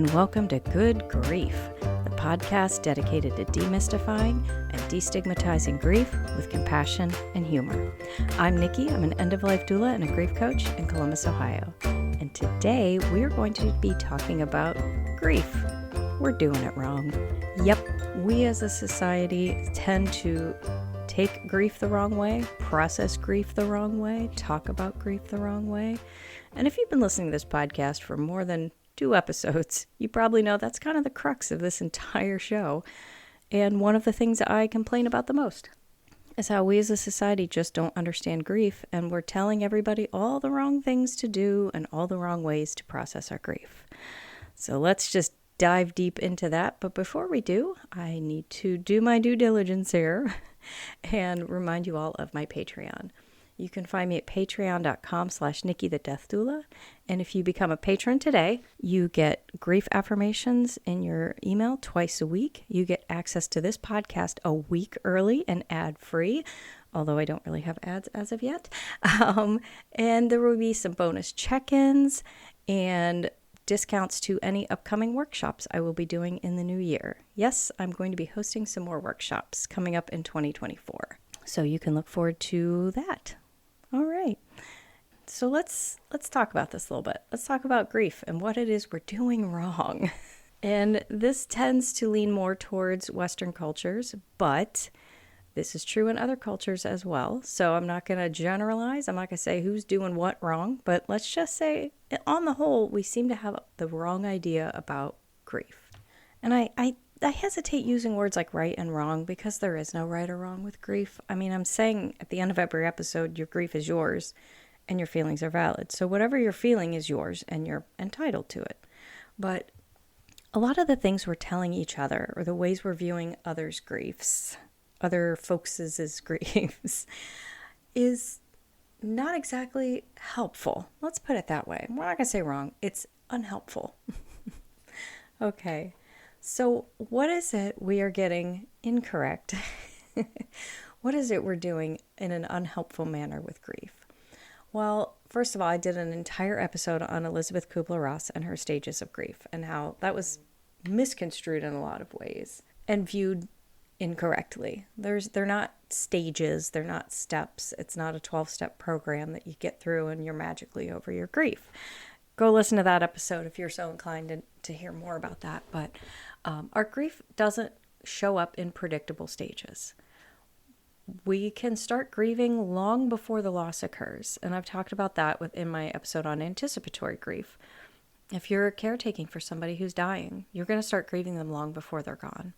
and welcome to Good Grief, the podcast dedicated to demystifying and destigmatizing grief with compassion and humor. I'm Nikki. I'm an end-of-life doula and a grief coach in Columbus, Ohio. And today we're going to be talking about grief. We're doing it wrong. Yep, we as a society tend to take grief the wrong way, process grief the wrong way, talk about grief the wrong way. And if you've been listening to this podcast for more than 2 episodes, you probably know that's kind of the crux of this entire show. And one of the things I complain about the most is how we as a society just don't understand grief, and we're telling everybody all the wrong things to do and all the wrong ways to process our grief. So let's just dive deep into that. But before we do, I need to do my due diligence here and remind you all of my Patreon. You can find me at patreon.com/NikkiTheDeathDoula. And if you become a patron today, you get grief affirmations in your email twice a week. You get access to this podcast a week early and ad-free, although I don't really have ads as of yet. And there will be some bonus check-ins and discounts to any upcoming workshops I will be doing in the new year. Yes, I'm going to be hosting some more workshops coming up in 2024. So you can look forward to that. All right. So let's talk about this a little bit. Let's talk about grief and what it is we're doing wrong. And this tends to lean more towards Western cultures, but this is true in other cultures as well. So I'm not going to generalize. I'm not going to say who's doing what wrong, but let's just say on the whole, we seem to have the wrong idea about grief. And I hesitate using words like right and wrong because there is no right or wrong with grief. I mean, I'm saying at the end of every episode, your grief is yours and your feelings are valid. So whatever you're feeling is yours and you're entitled to it. But a lot of the things we're telling each other or the ways we're viewing others' griefs, other folks' griefs, is not exactly helpful. Let's put it that way. We're not going to say wrong. It's unhelpful. Okay. So what is it we are getting incorrect? What is it we're doing in an unhelpful manner with grief? Well, first of all, I did an entire episode on Elisabeth Kubler-Ross and her stages of grief and how that was misconstrued in a lot of ways and viewed incorrectly. They're not stages, they're not steps. It's not a 12-step program that you get through and you're magically over your grief. Go listen to that episode if you're so inclined to hear more about that. But our grief doesn't show up in predictable stages. We can start grieving long before the loss occurs. And I've talked about that in my episode on anticipatory grief. If you're caretaking for somebody who's dying, you're going to start grieving them long before they're gone.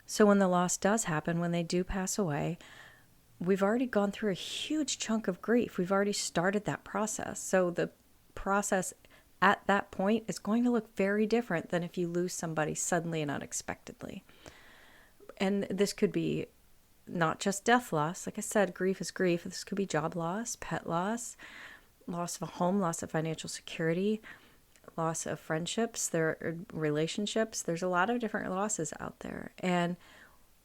So when the loss does happen, when they do pass away, we've already gone through a huge chunk of grief. We've already started that process. So the process at that point is going to look very different than if you lose somebody suddenly and unexpectedly. And this could be not just death loss. Like I said, grief is grief. This could be job loss, pet loss, loss of a home, loss of financial security, loss of friendships, there are relationships. There's a lot of different losses out there. And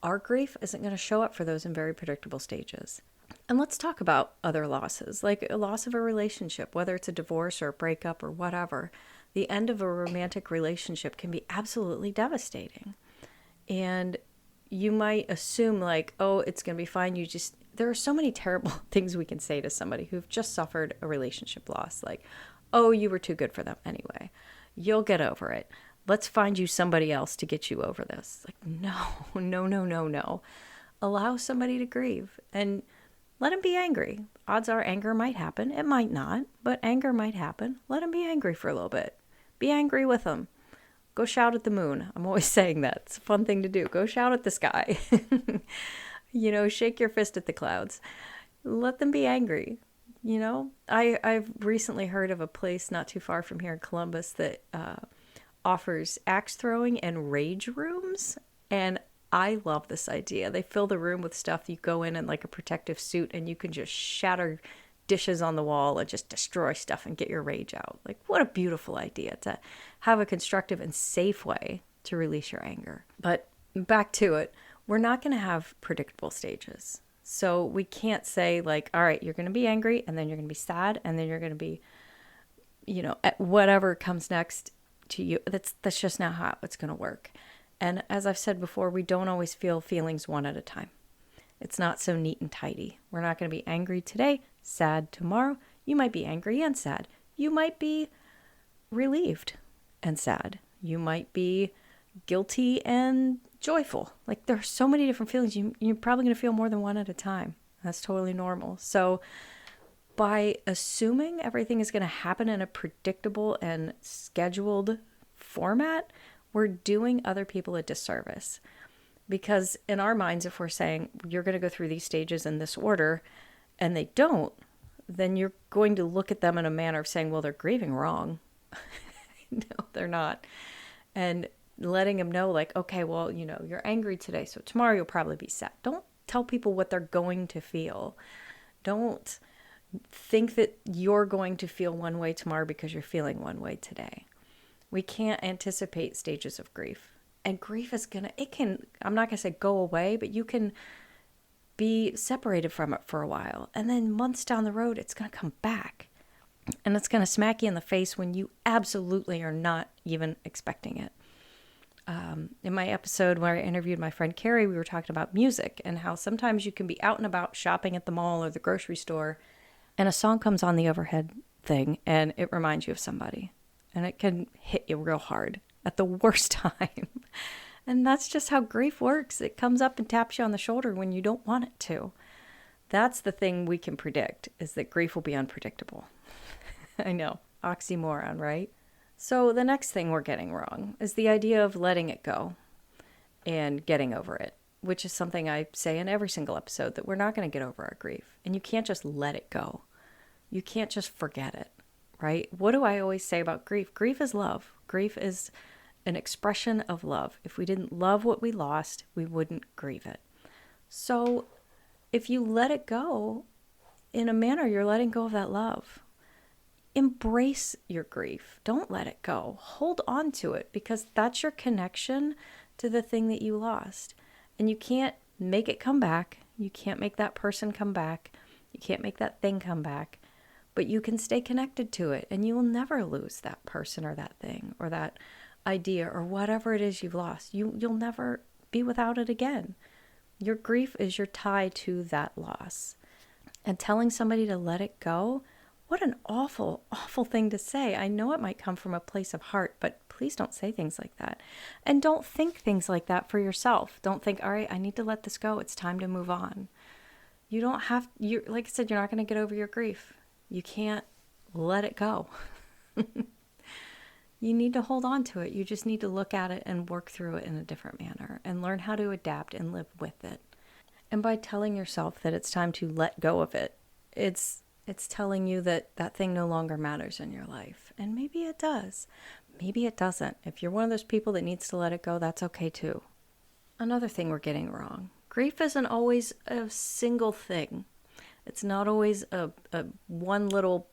our grief isn't going to show up for those in very predictable stages. And let's talk about other losses, like a loss of a relationship, whether it's a divorce or a breakup or whatever. The end of a romantic relationship can be absolutely devastating. And you might assume like, oh, it's going to be fine. There are so many terrible things we can say to somebody who've just suffered a relationship loss. Like, oh, you were too good for them anyway. You'll get over it. Let's find you somebody else to get you over this. Like, no. Allow somebody to grieve and let them be angry. Odds are anger might happen. It might not, but anger might happen. Let them be angry for a little bit. Be angry with them. Go shout at the moon. I'm always saying that. It's a fun thing to do. Go shout at the sky. Shake your fist at the clouds. Let them be angry. I've recently heard of a place not too far from here in Columbus that offers axe throwing and rage rooms. And I love this idea. They fill the room with stuff. You go in like a protective suit and you can just shatter dishes on the wall and just destroy stuff and get your rage out. Like, what a beautiful idea to have a constructive and safe way to release your anger. But back to it, we're not going to have predictable stages. So we can't say like, all right, you're going to be angry and then you're going to be sad and then you're going to be, at whatever comes next, to you. That's just not how it's going to work. And as I've said before, we don't always feel feelings one at a time. It's not so neat and tidy. We're not going to be angry today, sad tomorrow. You might be angry and sad. You might be relieved and sad. You might be guilty and joyful. Like, there are so many different feelings. You're probably going to feel more than one at a time. That's totally normal. So by assuming everything is going to happen in a predictable and scheduled format, we're doing other people a disservice. Because in our minds, if we're saying you're going to go through these stages in this order and they don't, then you're going to look at them in a manner of saying, well, they're grieving wrong. No, they're not. And letting them know, like, okay, well, you're angry today, so tomorrow you'll probably be sad. Don't tell people what they're going to feel. Don't think that you're going to feel one way tomorrow because you're feeling one way today. We can't anticipate stages of grief. And grief is I'm not going to say go away, but you can be separated from it for a while. And then months down the road, it's going to come back. And it's going to smack you in the face when you absolutely are not even expecting it. In my episode where I interviewed my friend Carrie, we were talking about music and how sometimes you can be out and about shopping at the mall or the grocery store, and a song comes on the overhead thing and it reminds you of somebody. And it can hit you real hard at the worst time. And that's just how grief works. It comes up and taps you on the shoulder when you don't want it to. That's the thing we can predict, is that grief will be unpredictable. I know, oxymoron, right? So the next thing we're getting wrong is the idea of letting it go and getting over it, which is something I say in every single episode, that we're not going to get over our grief. And you can't just let it go. You can't just forget it, right? What do I always say about grief? Grief is love. Grief is an expression of love. If we didn't love what we lost, we wouldn't grieve it. So if you let it go, in a manner, you're letting go of that love. Embrace your grief. Don't let it go. Hold on to it, because that's your connection to the thing that you lost. And you can't make it come back. You can't make that person come back. You can't make that thing come back. But you can stay connected to it, and you will never lose that person or that thing or that idea or whatever it is you've lost. You'll never be without it again. Your grief is your tie to that loss. And telling somebody to let it go, what an awful, awful thing to say. I know it might come from a place of heart, but please don't say things like that. And don't think things like that for yourself. Don't think, all right, I need to let this go. It's time to move on. You don't have, like I said, you're not going to get over your grief. You can't let it go. You need to hold on to it. You just need to look at it and work through it in a different manner and learn how to adapt and live with it. And by telling yourself that it's time to let go of it, it's telling you that that thing no longer matters in your life. And maybe it does. Maybe it doesn't. If you're one of those people that needs to let it go, that's okay too. Another thing we're getting wrong. Grief isn't always a single thing. It's not always a one little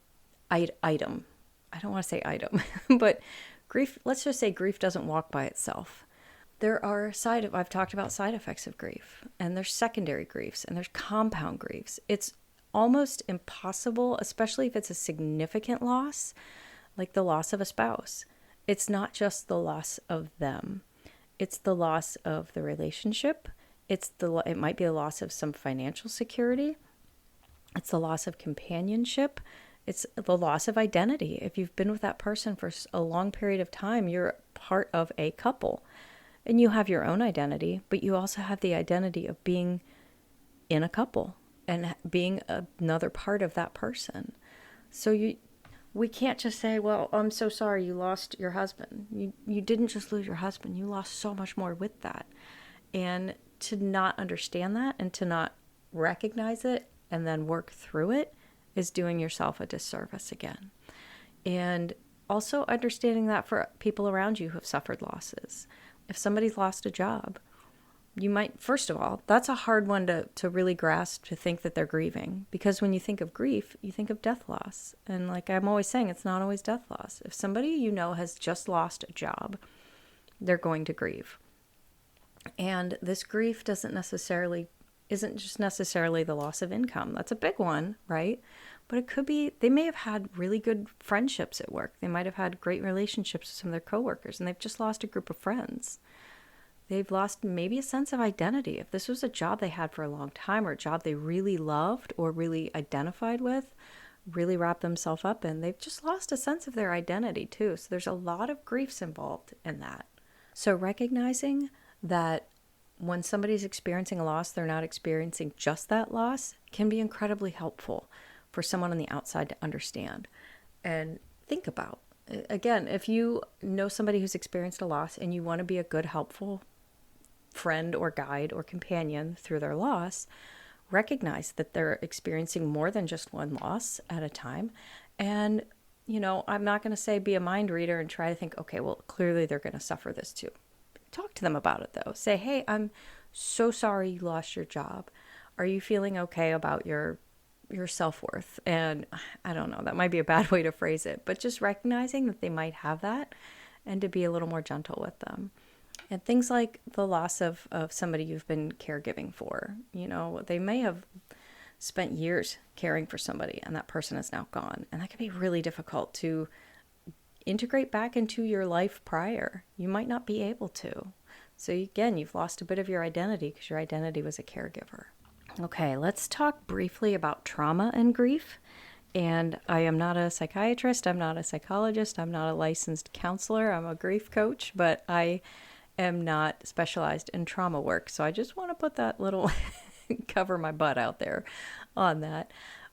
item. I don't want to say item, but grief, let's just say grief doesn't walk by itself. There are I've talked about side effects of grief, and there's secondary griefs, and there's compound griefs. It's almost impossible, especially if it's a significant loss, like the loss of a spouse. It's not just the loss of them. It's the loss of the relationship. It might be a loss of some financial security. It's the loss of companionship. It's the loss of identity. If you've been with that person for a long period of time, you're part of a couple. And you have your own identity, but you also have the identity of being in a couple and being another part of that person. So we can't just say, well, I'm so sorry you lost your husband. You didn't just lose your husband. You lost so much more with that. And to not understand that and to not recognize it and then work through it is doing yourself a disservice again. And also understanding that for people around you who have suffered losses. If somebody's lost a job, you might, first of all, that's a hard one to really grasp, to think that they're grieving. Because when you think of grief, you think of death loss. And like I'm always saying, it's not always death loss. If somebody you know has just lost a job, they're going to grieve. And this grief isn't just necessarily the loss of income. That's a big one, right? but it could be they may have had really good friendships at work. They might have had great relationships with some of their coworkers, and they've just lost a group of friends. They've lost maybe a sense of identity. If this was a job they had for a long time, or a job they really loved or really identified with, really wrapped themselves up in, they've just lost a sense of their identity too. So there's a lot of griefs involved in that. So recognizing that when somebody's experiencing a loss, they're not experiencing just that loss, can be incredibly helpful for someone on the outside to understand and think about. Again, if you know somebody who's experienced a loss and you want to be a good, helpful friend or guide or companion through their loss, recognize that they're experiencing more than just one loss at a time. And, I'm not going to say be a mind reader and try to think, okay, well, clearly they're going to suffer this too. Talk to them about it though. Say, hey, I'm so sorry you lost your job. Are you feeling okay about your self-worth? And I don't know, that might be a bad way to phrase it, but just recognizing that they might have that and to be a little more gentle with them. And things like the loss of somebody you've been caregiving for, they may have spent years caring for somebody and that person is now gone. And that can be really difficult to integrate back into your life prior. You might not be able to. So again, you've lost a bit of your identity because your identity was a caregiver. Okay, let's talk briefly about trauma and grief. And I am not a psychiatrist, I'm not a psychologist, I'm not a licensed counselor, I'm a grief coach, but I am not specialized in trauma work. So I just want to put that little cover my butt out there on that.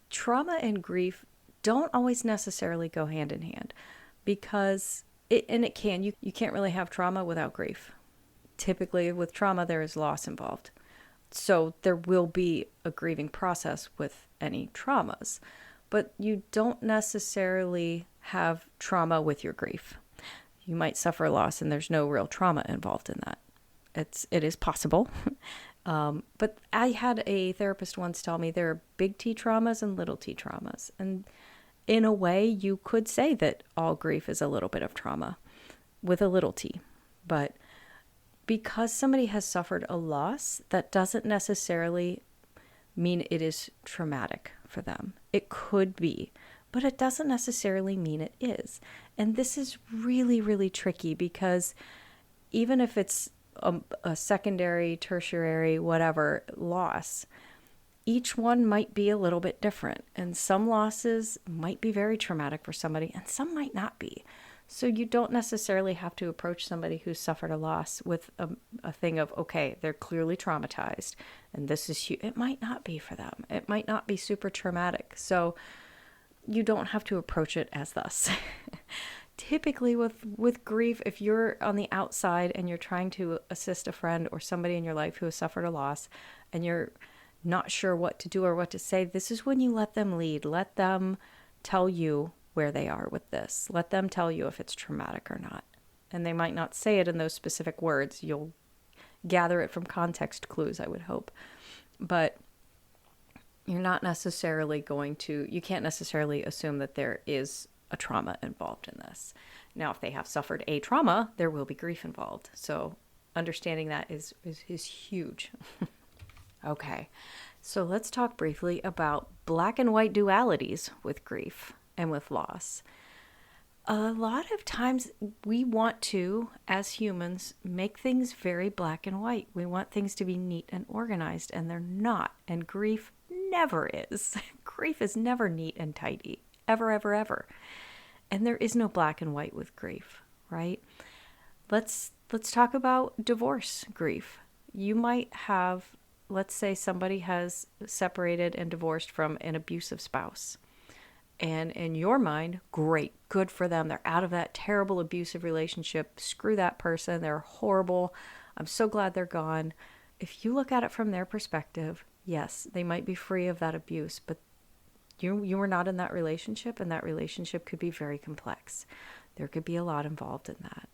Trauma and grief don't always necessarily go hand in hand because it can. You can't really have trauma without grief. Typically with trauma, there is loss involved. So there will be a grieving process with any traumas, but you don't necessarily have trauma with your grief. You might suffer a loss and there's no real trauma involved in that. It is possible. But I had a therapist once tell me there are big T traumas and little t traumas. And in a way, you could say that all grief is a little bit of trauma with a little t. But because somebody has suffered a loss, that doesn't necessarily mean it is traumatic for them. It could be, but it doesn't necessarily mean it is. And this is really, really tricky because even if it's a secondary, tertiary, whatever loss, each one might be a little bit different. And some losses might be very traumatic for somebody and some might not be. So you don't necessarily have to approach somebody who suffered a loss with a thing of, okay, they're clearly traumatized and this is huge. It might not be for them. It might not be super traumatic. So you don't have to approach it as thus. Typically with grief, if you're on the outside and you're trying to assist a friend or somebody in your life who has suffered a loss and you're not sure what to do or what to say, this is when you let them lead. Let them tell you where they are with this. Let them tell you if it's traumatic or not. And they might not say it in those specific words. You'll gather it from context clues, I would hope. But you're not necessarily you can't necessarily assume that there is a trauma involved in this. Now, if they have suffered a trauma, there will be grief involved. So understanding that is huge. Okay, so let's talk briefly about black and white dualities with grief and with loss. A lot of times we want to, as humans, make things very black and white. We want things to be neat and organized, and they're not. And grief never is. Grief is never neat and tidy. Ever, ever, ever. And there is no black and white with grief, right? Let's talk about divorce grief. You might have, let's say somebody has separated and divorced from an abusive spouse. And in your mind, great, good for them. They're out of that terrible abusive relationship. Screw that person. They're horrible. I'm so glad they're gone. If you look at it from their perspective, yes, they might be free of that abuse, but you were not in that relationship, and that relationship could be very complex. There could be a lot involved in that.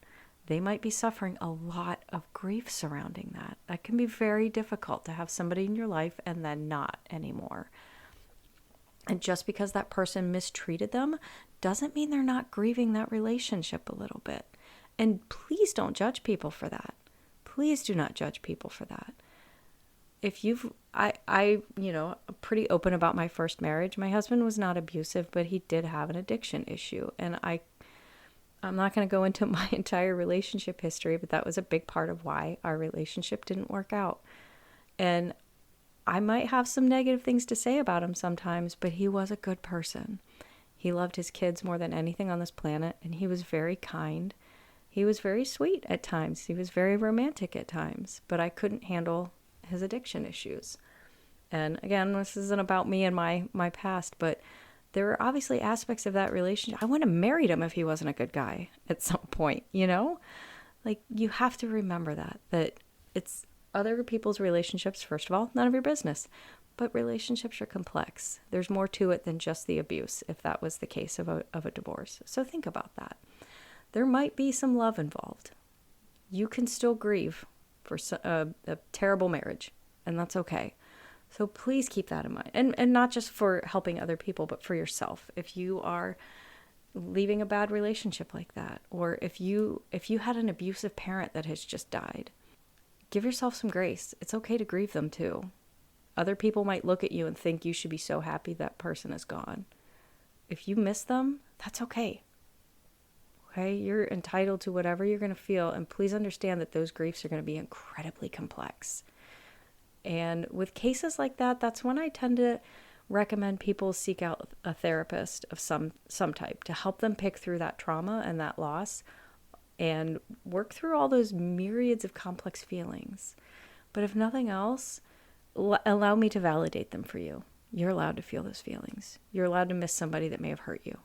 They might be suffering a lot of grief surrounding that. That can be very difficult to have somebody in your life and then not anymore. And just because that person mistreated them doesn't mean they're not grieving that relationship a little bit. And please don't judge people for that. Please do not judge people for that. pretty open about my first marriage. My husband was not abusive, but he did have an addiction issue. And I'm not going to go into my entire relationship history, but that was a big part of why our relationship didn't work out. And I might have some negative things to say about him sometimes, but he was a good person. He loved his kids more than anything on this planet, and he was very kind. He was very sweet at times. He was very romantic at times, but I couldn't handle his addiction issues. And again, this isn't about me and my past, but there were obviously aspects of that relationship. I wouldn't have married him if he wasn't a good guy at some point, you know? Like, you have to remember that it's other people's relationships, first of all, none of your business. But relationships are complex. There's more to it than just the abuse, if that was the case of a divorce. So think about that. There might be some love involved. You can still grieve for a terrible marriage, and that's okay. So please keep that in mind. And not just for helping other people, but for yourself. If you are leaving a bad relationship like that, or if you had an abusive parent that has just died, give yourself some grace. It's okay to grieve them too. Other people might look at you and think you should be so happy that person is gone. If you miss them, that's okay. Okay, you're entitled to whatever you're going to feel, and please understand that those griefs are going to be incredibly complex. And with cases like that, that's when I tend to recommend people seek out a therapist of some type to help them pick through that trauma and that loss and work through all those myriads of complex feelings. But if nothing else, allow me to validate them for you. You're allowed to feel those feelings. You're allowed to miss somebody that may have hurt you.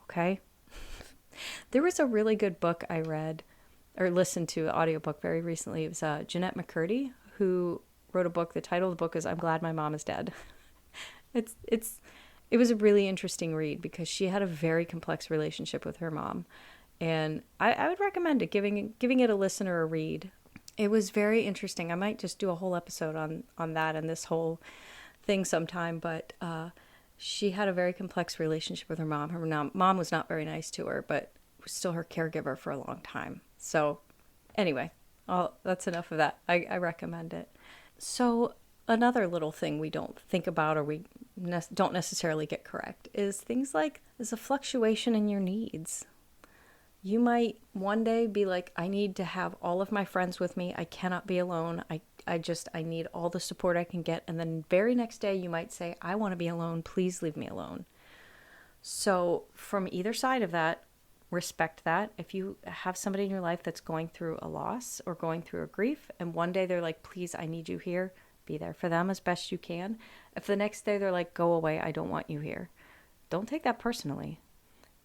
Okay? There was a really good book I read or listened to, an audiobook very recently. It was Jeanette McCurdy, who wrote a book. The title of the book is I'm Glad My Mom is Dead. It was a really interesting read because she had a very complex relationship with her mom. And I would recommend it, giving it a listen or a read. It was very interesting. I might just do a whole episode on that and this whole thing sometime, but she had a very complex relationship with her mom. Her mom was not very nice to her, but was still her caregiver for a long time. So anyway, that's enough of that. I recommend it. So another little thing we don't think about or we don't necessarily get correct is things like there's a fluctuation in your needs. You might one day be like, I need to have all of my friends with me. I cannot be alone. I need all the support I can get. And then very next day you might say, I want to be alone. Please leave me alone. So from either side of that, respect that. If you have somebody in your life that's going through a loss or going through a grief, and one day they're like, please, I need you here, be there for them as best you can. If the next day they're like, go away, I don't want you here, don't take that personally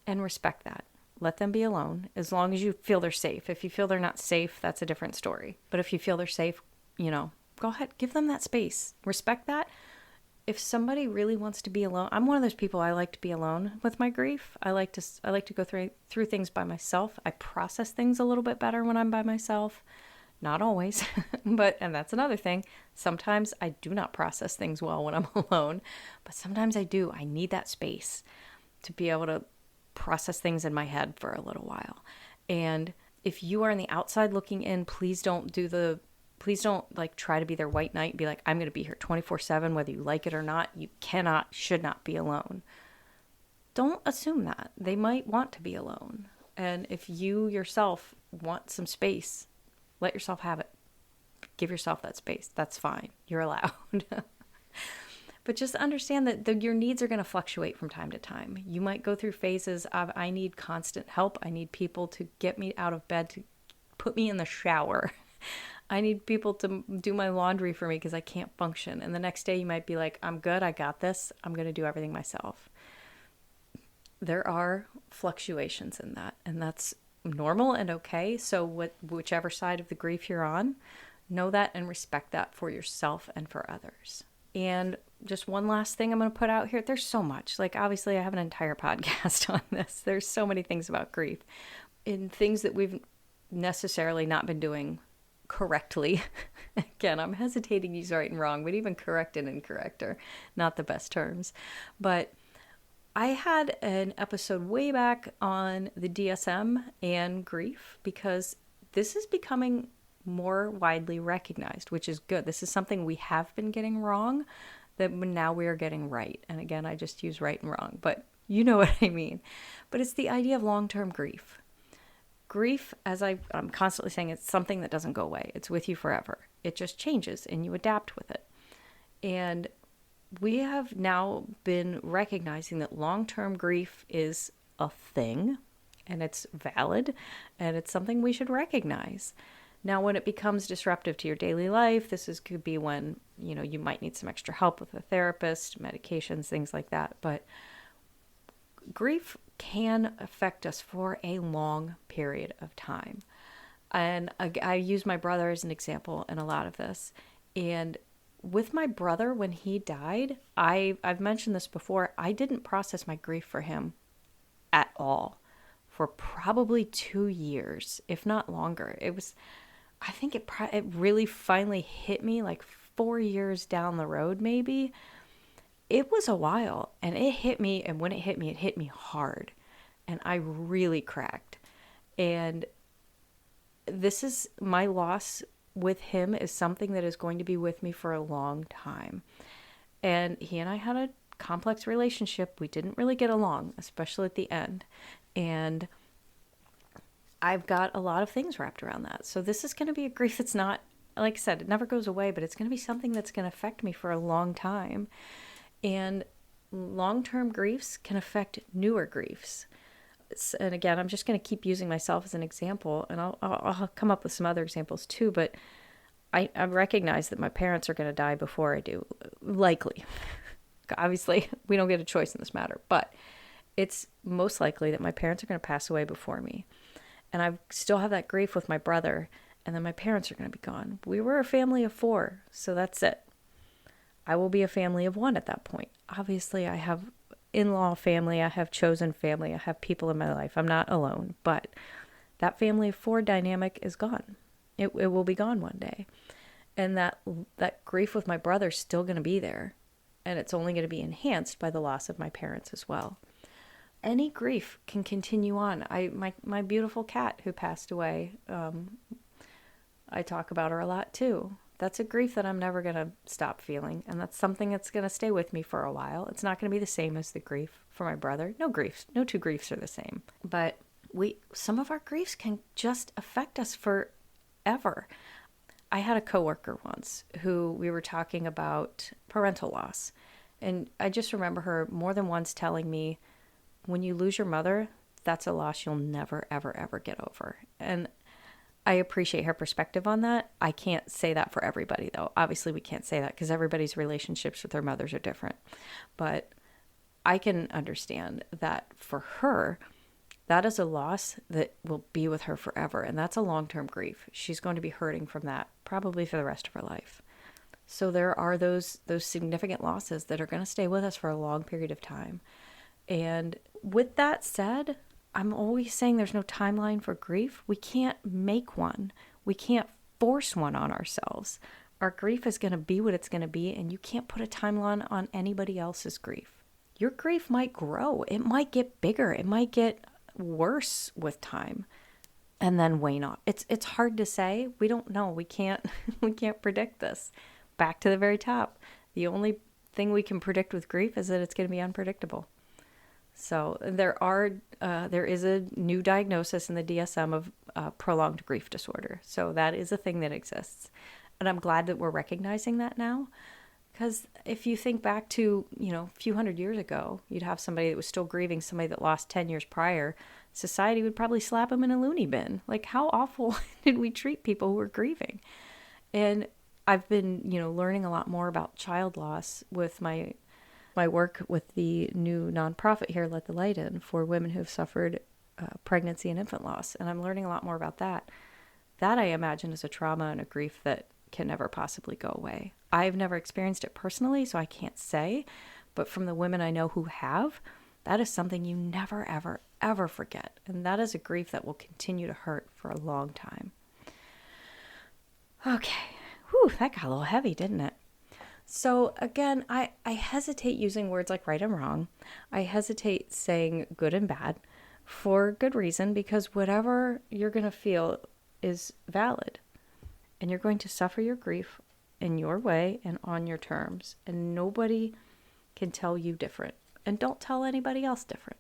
and respect that. Let them be alone as long as you feel they're safe. If you feel they're not safe, that's a different story. But if you feel they're safe, go ahead, give them that space. Respect that. If somebody really wants to be alone, I'm one of those people, I like to be alone with my grief. I like to go through things by myself. I process things a little bit better when I'm by myself. Not always, and that's another thing. Sometimes I do not process things well when I'm alone, but sometimes I do. I need that space to be able to process things in my head for a little while. And if you are on the outside looking in, please don't like try to be their white knight and be like, I'm going to be here 24/7, whether you like it or not. You should not be alone. Don't assume that. They might want to be alone. And if you yourself want some space, let yourself have it. Give yourself that space. That's fine. You're allowed. But just understand that your needs are going to fluctuate from time to time. You might go through phases of, I need constant help. I need people to get me out of bed, to put me in the shower. I need people to do my laundry for me because I can't function. And the next day you might be like, I'm good. I got this. I'm going to do everything myself. There are fluctuations in that, and that's normal and okay. So whichever side of the grief you're on, know that and respect that for yourself and for others. And just one last thing I'm going to put out here. There's so much. Like, obviously, I have an entire podcast on this. There's so many things about grief and things that we've necessarily not been doing correctly. Again, I'm hesitating to use right and wrong, but even correct and incorrect are not the best terms. But I had an episode way back on the DSM and grief because this is becoming more widely recognized, which is good. This is something we have been getting wrong that now we are getting right. And again, I just use right and wrong, but you know what I mean. But it's the idea of long-term grief. Grief, as I'm constantly saying, it's something that doesn't go away. It's with you forever. It just changes and you adapt with it. And we have now been recognizing that long-term grief is a thing and it's valid and it's something we should recognize. Now, when it becomes disruptive to your daily life, could be when, you might need some extra help with a therapist, medications, things like that. But grief can affect us for a long period of time. And I use my brother as an example in a lot of this. And with my brother, when he died, I've mentioned this before, I didn't process my grief for him at all for probably 2 years, if not longer. I think it really finally hit me like 4 years down the road, maybe. It was a while, and it hit me, and when it hit me hard, and I really cracked. And this is my loss with him is something that is going to be with me for a long time. And he and I had a complex relationship. We didn't really get along, especially at the end. And I've got a lot of things wrapped around that. So this is going to be a grief that's not, like I said, it never goes away, but it's going to be something that's going to affect me for a long time. And long-term griefs can affect newer griefs. And again, I'm just going to keep using myself as an example, and I'll come up with some other examples too, but I recognize that my parents are going to die before I do, likely. Obviously, we don't get a choice in this matter, but it's most likely that my parents are going to pass away before me. And I still have that grief with my brother, and then my parents are going to be gone. We were a family of 4, so that's it. I will be a family of 1 at that point. Obviously, I have in-law family, I have chosen family, I have people in my life. I'm not alone, but that family of 4 dynamic is gone. It will be gone one day. And that grief with my brother is still going to be there, and it's only going to be enhanced by the loss of my parents as well. Any grief can continue on. My beautiful cat who passed away, I talk about her a lot too. That's a grief that I'm never going to stop feeling. And that's something that's going to stay with me for a while. It's not going to be the same as the grief for my brother. No 2 griefs are the same. But some of our griefs can just affect us forever. I had a coworker once who we were talking about parental loss. And I just remember her more than once telling me, when you lose your mother, that's a loss you'll never, ever, ever get over. And I appreciate her perspective on that. I can't say that for everybody, though. Obviously, we can't say that because everybody's relationships with their mothers are different. But I can understand that for her, that is a loss that will be with her forever. And that's a long-term grief. She's going to be hurting from that probably for the rest of her life. So there are those significant losses that are going to stay with us for a long period of time. And with that said, I'm always saying there's no timeline for grief. We can't make one. We can't force one on ourselves. Our grief is going to be what it's going to be, and you can't put a timeline on anybody else's grief. Your grief might grow. It might get bigger. It might get worse with time and then wane off. It's hard to say. We don't know. We can't predict this. Back to the very top. The only thing we can predict with grief is that it's going to be unpredictable. So there is a new diagnosis in the DSM of prolonged grief disorder. So that is a thing that exists. And I'm glad that we're recognizing that now. Because if you think back to, a few hundred years ago, you'd have somebody that was still grieving somebody that lost 10 years prior. Society would probably slap them in a loony bin. Like, how awful did we treat people who were grieving? And I've been, learning a lot more about child loss with my work with the new nonprofit here, Let the Light In, for women who've suffered pregnancy and infant loss. And I'm learning a lot more about that. That, I imagine, is a trauma and a grief that can never possibly go away. I've never experienced it personally, so I can't say. But from the women I know who have, that is something you never, ever, ever forget. And that is a grief that will continue to hurt for a long time. Okay. Whew, that got a little heavy, didn't it? So again, I hesitate using words like right and wrong. I hesitate saying good and bad for good reason, because whatever you're going to feel is valid. and you're going to suffer your grief in your way and on your terms. And nobody can tell you different. And don't tell anybody else different.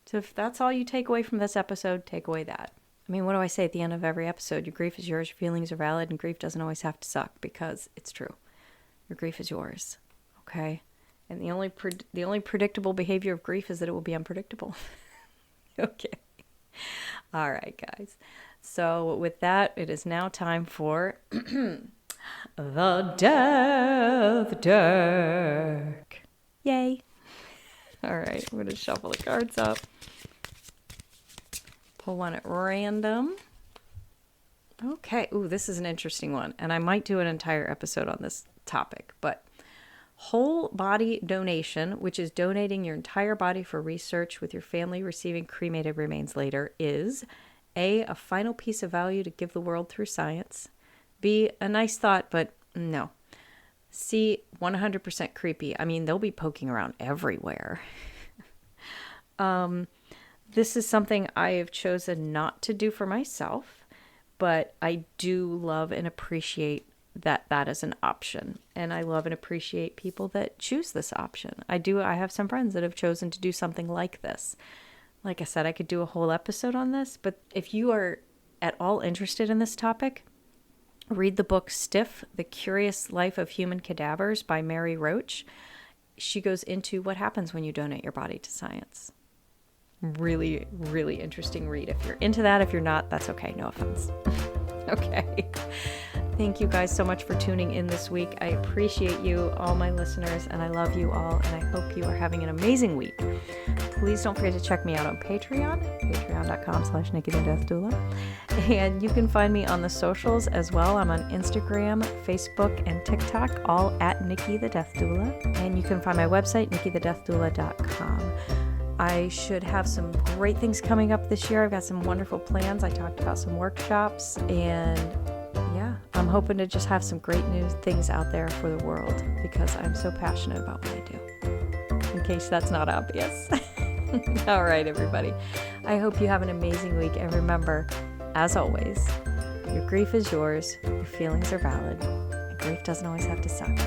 So if that's all you take away from this episode, take away that. I mean, what do I say at the end of every episode? Your grief is yours, your feelings are valid, and grief doesn't always have to suck, because it's true. Your grief is yours, okay? And the only predictable behavior of grief is that it will be unpredictable. Okay. All right, guys. So with that, it is now time for the Death Deck. Yay. All right, I'm going to shuffle the cards up. Pull one at random. Okay. Ooh, this is an interesting one. And I might do an entire episode on this topic. But whole body donation, which is donating your entire body for research with your family receiving cremated remains later, is A, a final piece of value to give the world through science. B, a nice thought, but no. C, 100% creepy. I mean, they'll be poking around everywhere. This is something I have chosen not to do for myself, but I do love and appreciate that is an option. And I love and appreciate people that choose this option. I have some friends that have chosen to do something like this. Like I said, I could do a whole episode on this, but if you are at all interested in this topic, read the book Stiff, The Curious Life of Human Cadavers by Mary Roach. She goes into what happens when you donate your body to science. Really, really interesting read. If you're into that, if you're not, that's okay. No offense. Okay. Thank you guys so much for tuning in this week. I appreciate you, all my listeners, and I love you all, and I hope you are having an amazing week. Please don't forget to check me out on Patreon, patreon.com/NikkiTheDeathDoula. And you can find me on the socials as well. I'm on Instagram, Facebook, and TikTok, all at Nikki the Death Doula. And you can find my website, NikkiTheDeathDoula.com. I should have some great things coming up this year. I've got some wonderful plans. I talked about some workshops, and yeah, I'm hoping to just have some great new things out there for the world, because I'm so passionate about what I do, in case that's not obvious. All right, everybody. I hope you have an amazing week. And remember, as always, your grief is yours, your feelings are valid, and grief doesn't always have to suck.